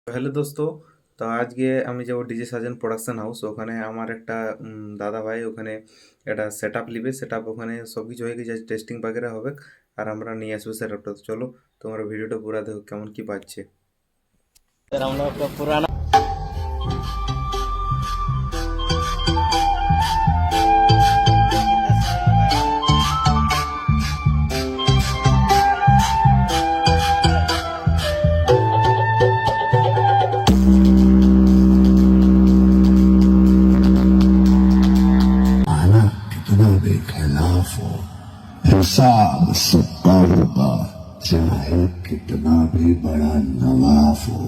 Hello দোস্ত। তো আজকে আমি যাবো ডিজে সাজেন প্রোডাকশন হাউস। ওখানে আমার একটা দাদা ভাই ওখানে একটা সেট আপ নিবে। সেট আপ ওখানে সব কিছু হয়ে গেছে, টেস্টিং বাগেরা হবে। আর আমরা নিয়ে আসবো সেট আপটা। চলো তোমার ভিডিওটা পুরা দেখো কেমন কি পাচ্ছে। सर हम लोग का पुराना आना कितना भी खिलाफ हो, हिसाब सबका होगा, चाहे कितना भी बड़ा नवाब हो।